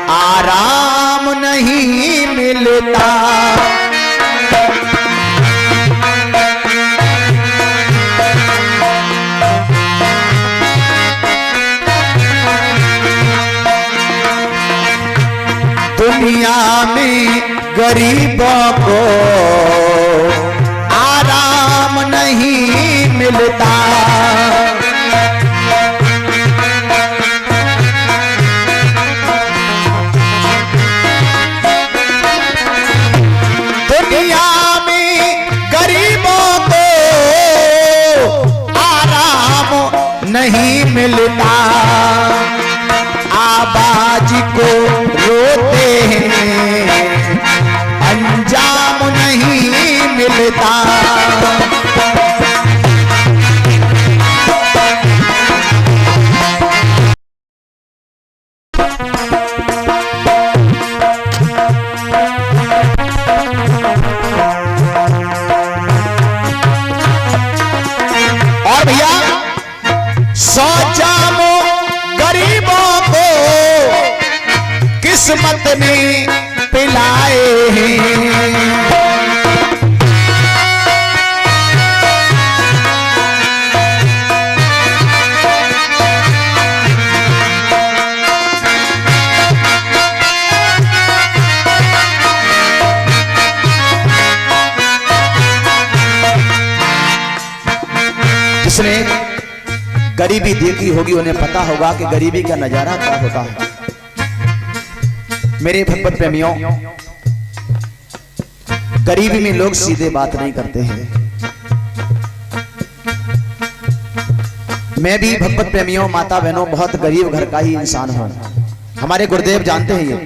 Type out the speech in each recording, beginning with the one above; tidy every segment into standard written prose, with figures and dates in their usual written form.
आराम नहीं मिलता। दुनिया में गरीबों को आराम नहीं मिलता। दुनिया में गरीबों को आराम नहीं मिलता। आबाज को रोते हैं अंजाम नहीं मिलता। और भैया 100 जामों गरीबों को किस्मत ने पिलाए हैं। जिसने गरीबी देखी होगी उन्हें पता होगा कि गरीबी का नजारा क्या होता है। मेरे भगवत प्रेमियों, गरीबी में लोग सीधे बात नहीं करते हैं। मैं भी भगवत प्रेमियों, माता बहनों, बहुत गरीब घर का ही इंसान हूं। हमारे गुरुदेव जानते हैं ये।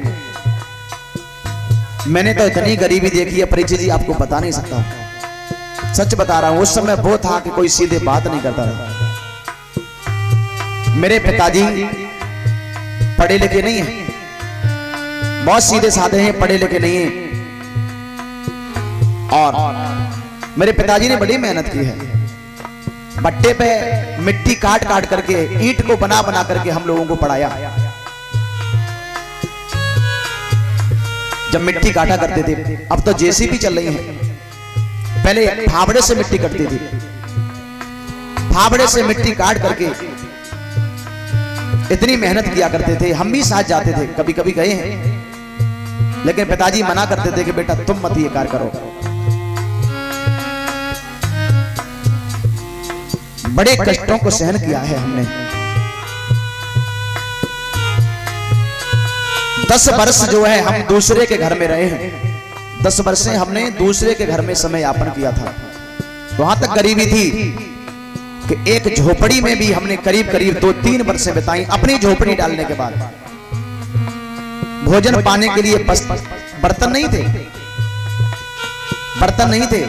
मैंने तो इतनी गरीबी देखी है परिचय जी, आपको बता नहीं सकता। सच बता रहा हूं, उस समय वो था कि कोई सीधे बात नहीं करता था। मेरे पिताजी पढ़े लिखे नहीं हैं, बहुत सीधे साधे हैं, पढ़े लिखे नहीं हैं। और मेरे पिताजी ने बड़ी मेहनत की है। भट्टे पे मिट्टी काट काट करके, ईंट को बना बना करके हम लोगों को पढ़ाया। जब मिट्टी काटा करते थे, अब तो जेसीबी चल रही है, पहले फावड़े से मिट्टी कटती थी। फावड़े से मिट्टी काट करके इतनी मेहनत किया करते थे। हम भी साथ जाते थे, कभी कभी गए हैं, लेकिन पिताजी मना करते थे कि बेटा तुम मत ये कार्य करो। बड़े कष्टों को सहन किया है हमने। 10 वर्ष जो है हम दूसरे के घर में रहे हैं। 10 वर्ष हमने दूसरे के घर में समय यापन किया था। वहां तक गरीबी थी कि एक झोपड़ी में भी हमने करीब करीब 2-3 वर्ष बिताई। अपनी झोपड़ी डालने के बाद भोजन पाने के लिए बर्तन नहीं थे, बर्तन नहीं थे।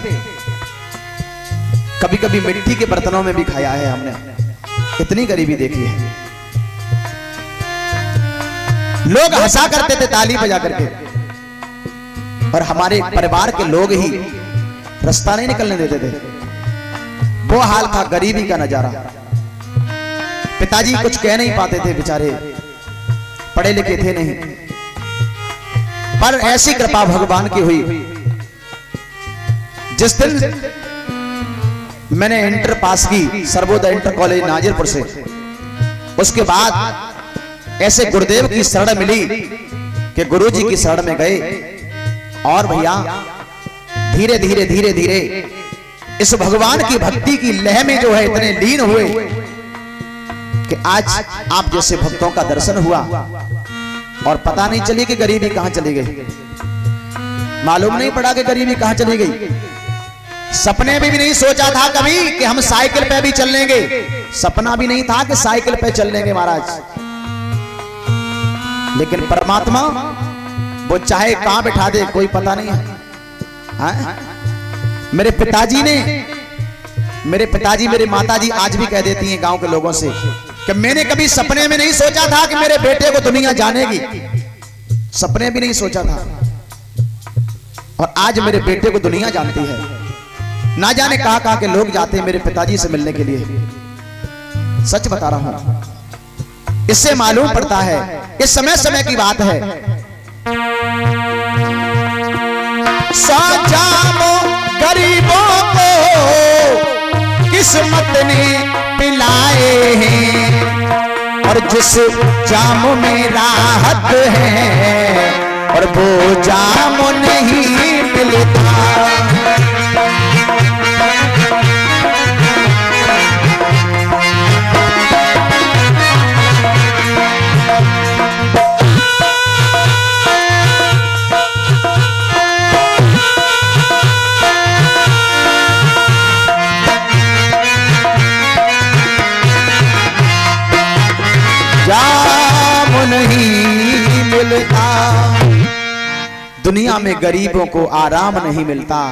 कभी कभी मिट्टी के बर्तनों में भी खाया है हमने। इतनी गरीबी देखी है। लोग हंसा करते थे ताली बजा करके, और हमारे परिवार के लोग ही रास्ता नहीं निकलने देते थे। वो हाल था गरीबी का नजारा। पिताजी कुछ कह नहीं पाते थे बेचारे, पढ़े लिखे थे नहीं, पर ऐसी कृपा भगवान की हुई। जिस दिन मैंने इंटर पास की सर्वोदय इंटर कॉलेज नाजिरपुर से, उसके बाद ऐसे गुरुदेव की शरण मिली कि गुरुजी की शरण में गए। और भैया धीरे धीरे धीरे धीरे इस भगवान की भक्ति की लय में जो है इतने लीन हुए कि आज आप जैसे भक्तों का दर्शन हुआ, और पता नहीं चली कि गरीबी कहां चली गई। मालूम नहीं पड़ा कि गरीबी कहां चली गई। सपने में भी नहीं सोचा था कभी कि हम साइकिल पे भी चल लेंगे। सपना भी नहीं था कि साइकिल पे चल लेंगे महाराज। लेकिन परमात्मा वो चाहे कहां बैठा दे कोई पता नहीं है। मेरे पिताजी मेरे माताजी आज भी कह देती हैं गांव के लोगों से कि मैंने कभी सपने में नहीं सोचा था कि मेरे बेटे को दुनिया जानेगी। सपने भी नहीं सोचा था, और आज मेरे बेटे को दुनिया जानती है। ना जाने कहां कहां के लोग जाते हैं मेरे पिताजी से मिलने के लिए। सच बता रहा हूं। इससे मालूम पड़ता है ये समय समय की बात है। सौ जामो गरीबों को किस्मत ने पिलाए हैं, और जिस जाम में राहत है और वो जाम नहीं मिलता। जाम नहीं मिलता, दुनिया में गरीबों को आराम नहीं मिलता।